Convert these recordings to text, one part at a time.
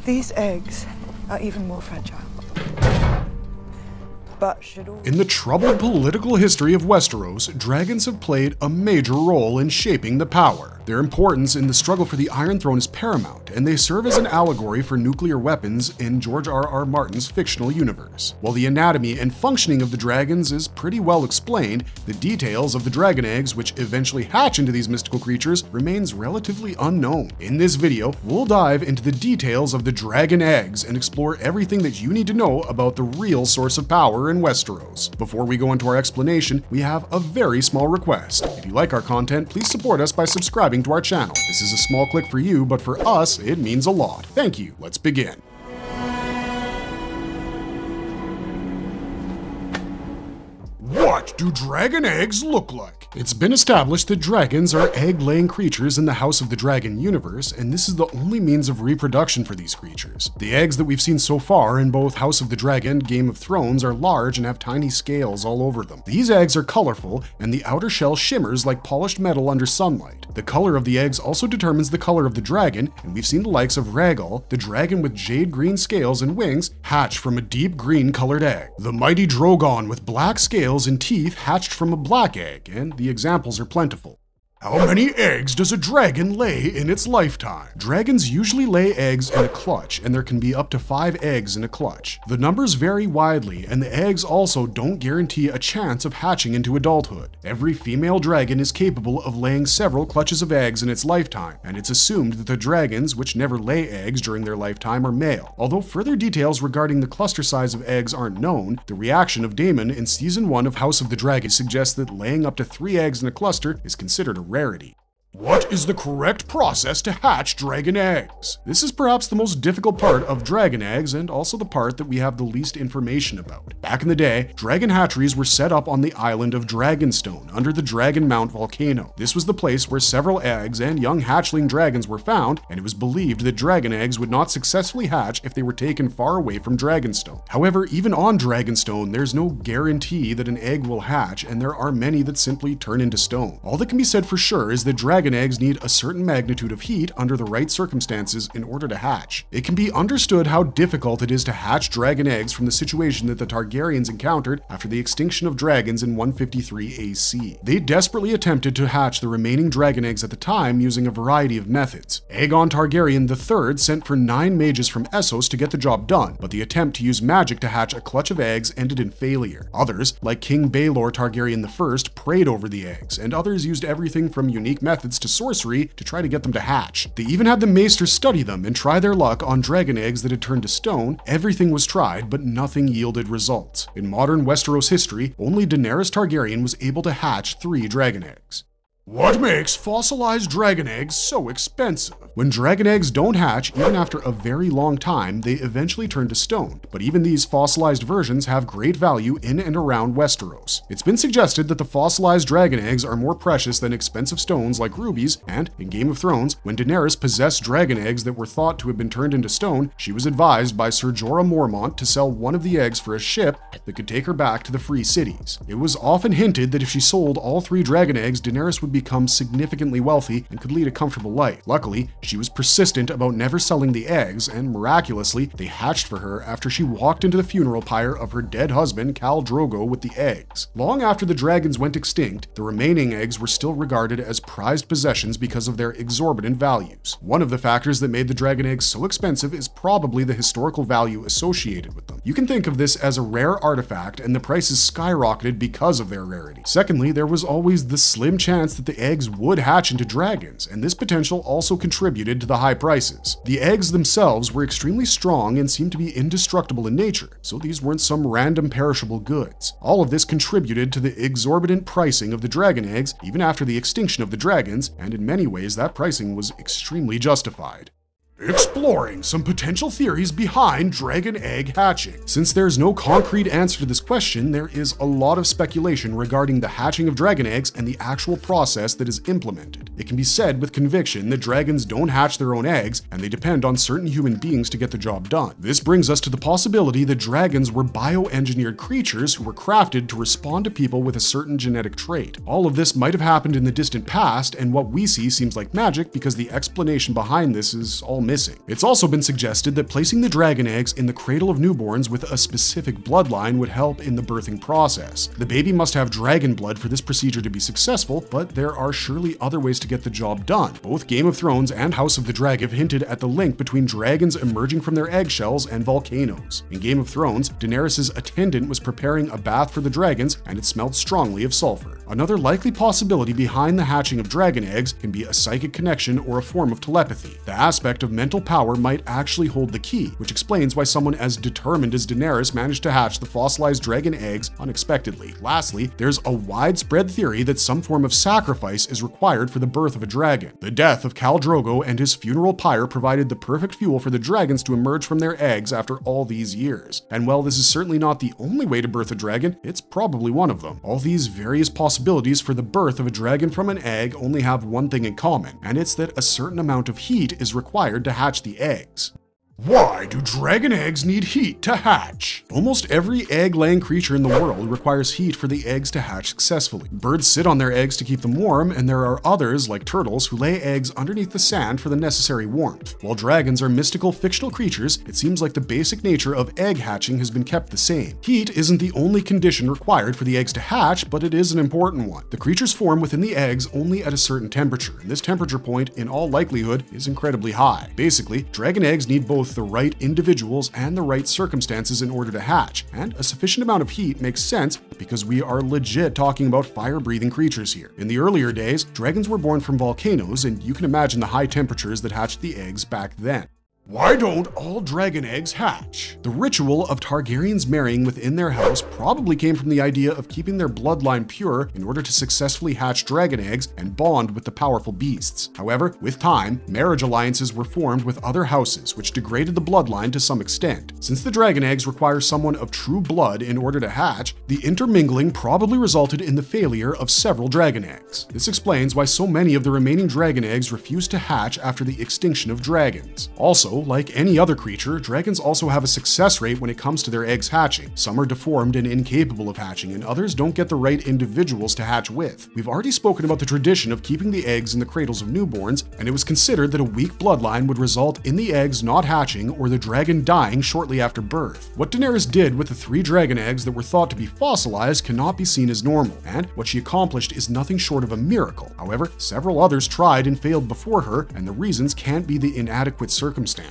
These eggs are even more fragile. But in the troubled political history of Westeros, dragons have played a major role in shaping the power. Their importance in the struggle for the Iron Throne is paramount, and they serve as an allegory for nuclear weapons in George R.R. Martin's fictional universe. While the anatomy and functioning of the dragons is pretty well explained, the details of the dragon eggs which eventually hatch into these mystical creatures remains relatively unknown. In this video, we'll dive into the details of the dragon eggs and explore everything that you need to know about the real source of power in Westeros. Before we go into our explanation, we have a very small request. If you like our content, please support us by subscribing to our channel. This is a small click for you, but for us, it means a lot. Thank you. Let's begin. What do dragon eggs look like? It's been established that dragons are egg-laying creatures in the House of the Dragon universe, and this is the only means of reproduction for these creatures. The eggs that we've seen so far in both House of the Dragon and Game of Thrones are large and have tiny scales all over them. These eggs are colorful, and the outer shell shimmers like polished metal under sunlight. The color of the eggs also determines the color of the dragon, and we've seen the likes of Rhaegal, the dragon with jade green scales and wings, hatch from a deep green colored egg. The mighty Drogon with black scales and teeth hatched from a black egg, and the examples are plentiful. How many eggs does a dragon lay in its lifetime? Dragons usually lay eggs in a clutch, and there can be up to 5 eggs in a clutch. The numbers vary widely, and the eggs also don't guarantee a chance of hatching into adulthood. Every female dragon is capable of laying several clutches of eggs in its lifetime, and it's assumed that the dragons which never lay eggs during their lifetime are male. Although further details regarding the cluster size of eggs aren't known, the reaction of Daemon in Season 1 of House of the Dragon suggests that laying up to 3 eggs in a cluster is considered a rarity. What is the correct process to hatch dragon eggs? This is perhaps the most difficult part of dragon eggs, and also the part that we have the least information about. Back in the day, dragon hatcheries were set up on the island of Dragonstone under the Dragon Mount volcano. This was the place where several eggs and young hatchling dragons were found, and it was believed that dragon eggs would not successfully hatch if they were taken far away from Dragonstone. However, even on Dragonstone, there's no guarantee that an egg will hatch, and there are many that simply turn into stone. All that can be said for sure is that dragon eggs need a certain magnitude of heat under the right circumstances in order to hatch. It can be understood how difficult it is to hatch dragon eggs from the situation that the Targaryens encountered after the extinction of dragons in 153 AC. They desperately attempted to hatch the remaining dragon eggs at the time using a variety of methods. Aegon Targaryen III sent for 9 mages from Essos to get the job done, but the attempt to use magic to hatch a clutch of eggs ended in failure. Others, like King Baelor Targaryen I, prayed over the eggs, and others used everything from unique methods to sorcery to try to get them to hatch. They even had the maesters study them and try their luck on dragon eggs that had turned to stone. Everything was tried, but nothing yielded results. In modern Westeros history, only Daenerys Targaryen was able to hatch 3 dragon eggs. What makes fossilized dragon eggs so expensive? When dragon eggs don't hatch, even after a very long time, they eventually turn to stone. But even these fossilized versions have great value in and around Westeros. It's been suggested that the fossilized dragon eggs are more precious than expensive stones like rubies, and in Game of Thrones, when Daenerys possessed dragon eggs that were thought to have been turned into stone, she was advised by Ser Jorah Mormont to sell one of the eggs for a ship that could take her back to the free cities. It was often hinted that if she sold all 3 dragon eggs, Daenerys would become significantly wealthy and could lead a comfortable life. Luckily, she was persistent about never selling the eggs, and miraculously, they hatched for her after she walked into the funeral pyre of her dead husband, Khal Drogo, with the eggs. Long after the dragons went extinct, the remaining eggs were still regarded as prized possessions because of their exorbitant values. One of the factors that made the dragon eggs so expensive is probably the historical value associated with them. You can think of this as a rare artifact, and the prices skyrocketed because of their rarity. Secondly, there was always the slim chance that the eggs would hatch into dragons, and this potential also contributed to the high prices. The eggs themselves were extremely strong and seemed to be indestructible in nature, so these weren't some random perishable goods. All of this contributed to the exorbitant pricing of the dragon eggs even after the extinction of the dragons, and in many ways that pricing was extremely justified. Exploring some potential theories behind dragon egg hatching. Since there's no concrete answer to this question, there is a lot of speculation regarding the hatching of dragon eggs and the actual process that is implemented. It can be said with conviction that dragons don't hatch their own eggs, and they depend on certain human beings to get the job done. This brings us to the possibility that dragons were bioengineered creatures who were crafted to respond to people with a certain genetic trait. All of this might have happened in the distant past, and what we see seems like magic because the explanation behind this is all missing. It's also been suggested that placing the dragon eggs in the cradle of newborns with a specific bloodline would help in the birthing process. The baby must have dragon blood for this procedure to be successful, but there are surely other ways to get the job done. Both Game of Thrones and House of the Dragon have hinted at the link between dragons emerging from their eggshells and volcanoes. In Game of Thrones, Daenerys' attendant was preparing a bath for the dragons, and it smelled strongly of sulfur. Another likely possibility behind the hatching of dragon eggs can be a psychic connection or a form of telepathy. The aspect of mental power might actually hold the key, which explains why someone as determined as Daenerys managed to hatch the fossilized dragon eggs unexpectedly. Lastly, there's a widespread theory that some form of sacrifice is required for the birth of a dragon. The death of Khal Drogo and his funeral pyre provided the perfect fuel for the dragons to emerge from their eggs after all these years. And while this is certainly not the only way to birth a dragon, it's probably one of them. All these various possibilities for the birth of a dragon from an egg only have one thing in common, and it's that a certain amount of heat is required to hatch the eggs. Why do dragon eggs need heat to hatch? Almost every egg-laying creature in the world requires heat for the eggs to hatch successfully. Birds sit on their eggs to keep them warm, and there are others, like turtles, who lay eggs underneath the sand for the necessary warmth. While dragons are mystical, fictional creatures, it seems like the basic nature of egg hatching has been kept the same. Heat isn't the only condition required for the eggs to hatch, but it is an important one. The creatures form within the eggs only at a certain temperature, and this temperature point, in all likelihood, is incredibly high. Basically, dragon eggs need both the right individuals and the right circumstances in order to hatch, and a sufficient amount of heat makes sense because we are legit talking about fire-breathing creatures here. In the earlier days, dragons were born from volcanoes, and you can imagine the high temperatures that hatched the eggs back then. Why don't all dragon eggs hatch? The ritual of Targaryens marrying within their house probably came from the idea of keeping their bloodline pure in order to successfully hatch dragon eggs and bond with the powerful beasts. However, with time, marriage alliances were formed with other houses, which degraded the bloodline to some extent. Since the dragon eggs require someone of true blood in order to hatch, the intermingling probably resulted in the failure of several dragon eggs. This explains why so many of the remaining dragon eggs refused to hatch after the extinction of dragons. Also, like any other creature, dragons also have a success rate when it comes to their eggs hatching. Some are deformed and incapable of hatching, and others don't get the right individuals to hatch with. We've already spoken about the tradition of keeping the eggs in the cradles of newborns, and it was considered that a weak bloodline would result in the eggs not hatching or the dragon dying shortly after birth. What Daenerys did with the 3 dragon eggs that were thought to be fossilized cannot be seen as normal, and what she accomplished is nothing short of a miracle. However, several others tried and failed before her, and the reasons can't be the inadequate circumstances.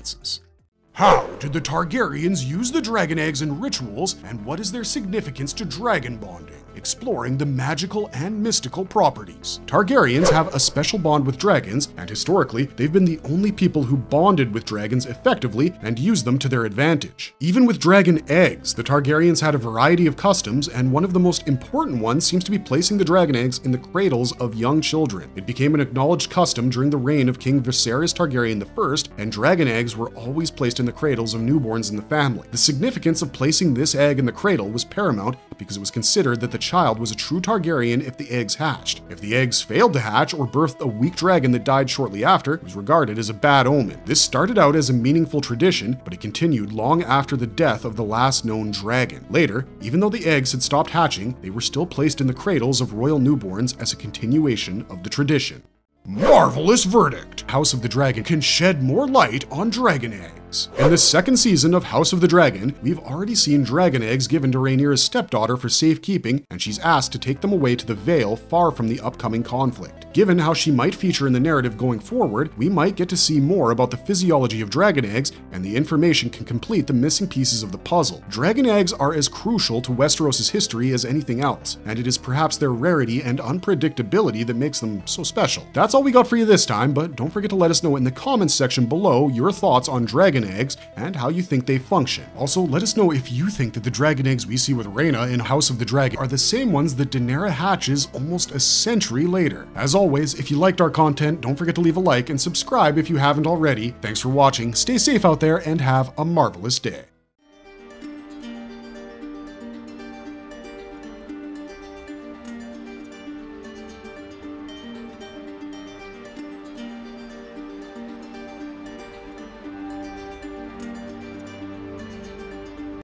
How did the Targaryens use the dragon eggs in rituals, and what is their significance to dragon bonding? Exploring the magical and mystical properties. Targaryens have a special bond with dragons, and historically, they've been the only people who bonded with dragons effectively and used them to their advantage. Even with dragon eggs, the Targaryens had a variety of customs, and one of the most important ones seems to be placing the dragon eggs in the cradles of young children. It became an acknowledged custom during the reign of King Viserys Targaryen I, and dragon eggs were always placed in the cradles of newborns in the family. The significance of placing this egg in the cradle was paramount because it was considered that the child was a true Targaryen if the eggs hatched. If the eggs failed to hatch or birthed a weak dragon that died shortly after, it was regarded as a bad omen. This started out as a meaningful tradition, but it continued long after the death of the last known dragon. Later, even though the eggs had stopped hatching, they were still placed in the cradles of royal newborns as a continuation of the tradition. Marvelous verdict! House of the Dragon can shed more light on dragon eggs. In the second season of House of the Dragon, we've already seen dragon eggs given to Rhaenyra's stepdaughter for safekeeping, and she's asked to take them away to the Vale far from the upcoming conflict. Given how she might feature in the narrative going forward, we might get to see more about the physiology of dragon eggs, and the information can complete the missing pieces of the puzzle. Dragon eggs are as crucial to Westeros' history as anything else, and it is perhaps their rarity and unpredictability that makes them so special. That's all we got for you this time, but don't forget to let us know in the comments section below your thoughts on dragon eggs and how you think they function. Also, let us know if you think that the dragon eggs we see with Rhaena in House of the Dragon are the same ones that Daenerys hatches almost a century later. As always, if you liked our content, don't forget to leave a like and subscribe if you haven't already. Thanks for watching, stay safe out there, and have a marvelous day.